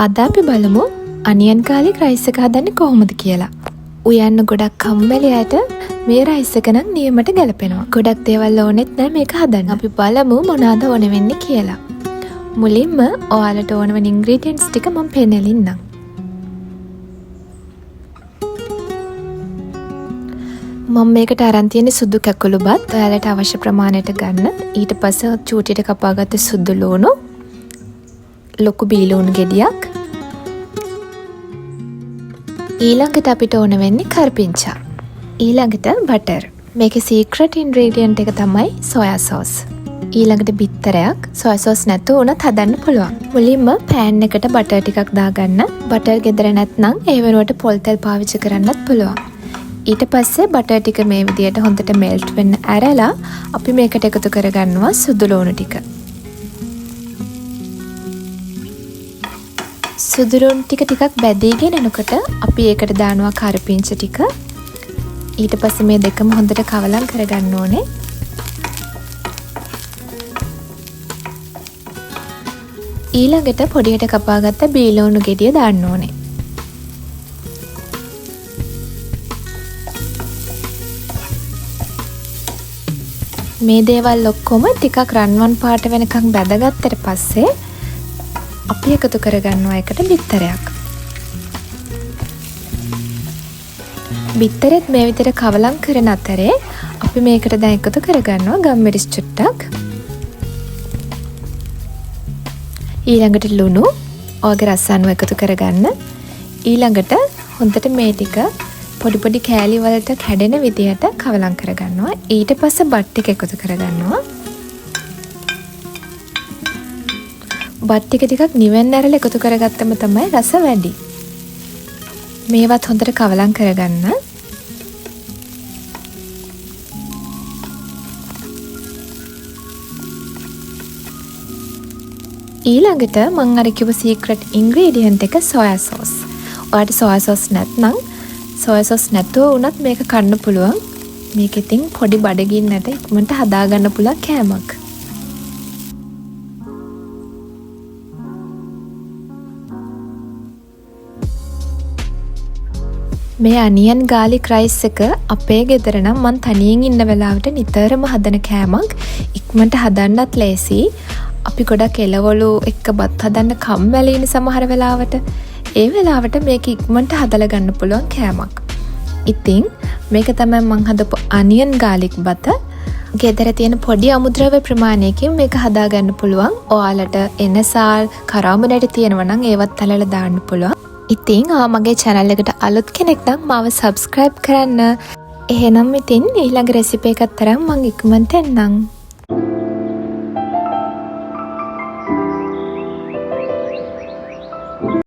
අද අපි බලමු අනියන් garlic rice එක හදන්නේ කොහොමද කියලා. උයන්න ගොඩක් කම්මැලි අයට මේ rice එක නම් නියමට ගැලපෙනවා. ගොඩක් දේවල් ඕනෙත් නැහැ මේක හදන්න. අපි බලමු මොනවාද ඕන වෙන්නේ කියලා. මුලින්ම ඔයාලට ඕන වෙන ingredients ටික මම පෙන්නලින්නම්. මම මේකට අරන් තියෙන්නේ සුදු කැකුළු බත්. ඔයාලට අවශ්‍ය ප්‍රමාණයට ගන්න. ඊට පස්සේ චූටියට කපාගත්ත සුදු ලුණු, ලොකු බීලුණු ගෙඩියක්. ඊළඟට අපිට ඕන වෙන්නේ කරපිංචා. ඊළඟට බටර්. මේකේ සීක්‍රට් ඉන්ග්‍රීඩියන්ට් එක තමයි සෝයා සෝස්. ඊළඟට බිත්තරයක්. සෝයා සෝස් නැතුව උනත් හදන්න පුළුවන්. මුලින්ම පෑන් එකට බටර් ටිකක් දාගන්න. බටර් ගෙදර නැත්නම් ඒ වෙනුවට පොල් තෙල් පාවිච්චි කරන්නත් පුළුවන්. ඊට පස්සේ බටර් ටික මේ විදියට හොඳට මෙල්ට් වෙන්න ඇරලා අපි මේකට එකතු කරගන්නවා සුදු ලුණු ටික. සුදු ලුණු ටික ටිකක් බැදීගෙන එනකොට අපි ඒකට දානවා කරපිංච ටික. ඊට පස්සේ මේ දෙකම හොඳට කවලම් කරගන්න ඕනේ. ඊළඟට පොඩියට කපාගත්ත බීලුණු ගෙඩිය දාන්න ඕනේ. මේ දේවල් ඔක්කොම ටිකක් රන්වන් පාට වෙනකන් බැදගත්තට පස්සේ අපි එකතු කරගන්නවා එකට බිත්තරයක්. බිත්තරෙත් මේ විදිහට කවලම් කරන අතරේ අපි මේකට දැන් එකතු කරගන්නවා ගම්මිරිස් චුට්ටක්. ඊළඟට ලුණු, ඔයගේ රස අනුව එකතු කරගන්න. ඊළඟට හොඳට මේ ටික පොඩි පොඩි කෑලි වලට කැඩෙන විදිහට කවලම් කරගන්නවා. ඊට පස්සේ බත් ටික එකතු කරගන්නවා. බත් ටික ටිකක් නිවෙන්න ඇරලා එකතු කරගත්තම තමයි රස වැඩි. මේවත් හොඳට කවලම් කරගන්න. ඊළඟට මම අර කිව්ව සීක්‍රට් ඉන්ග්‍රීඩියන්ට් එක සෝයා සෝස්. ඔයාලට සෝයා සෝස් නැත්නම් සෝයා සෝස් නැතුව උනත් මේක කන්න පුළුවන්. මේක ඉතින් පොඩි බඩගින්නට ඉක්මනට හදාගන්න පුළුවන් කෑමක්. මේ අනියන් garlic rice එක අපේ ගෙදර නම් මං තනියෙන් ඉන්න වෙලාවට නිතරම හදන කෑමක්. ඉක්මනට හදන්නත් ලේසි. අපි ගොඩක් එළවලු එක්ක බත් හදන්න කම්මැලිනේ සමහර වෙලාවට. ඒ වෙලාවට මේක ඉක්මනට හදලා ගන්න පුළුවන් කෑමක්. ඉතින් මේක තමයි මං හදපු අනියන් garlic බත. ගෙදර තියෙන පොඩි අමුද්‍රව්‍ය ප්‍රමාණයකින් මේක හදා ගන්න පුළුවන්. ඔයාලට එනසාල් කරාමුණට තියෙනවා නම් ඒවත් තලලා දාන්න පුළුවන්. ඉතින් මගේ channel එකට අලුත් කෙනෙක් නම් මාව subscribe කරන්න. එහෙනම් ඉතින් ඊළඟ රෙසිපි එකත් තරම් මං ඉක්මනට එන්නම්.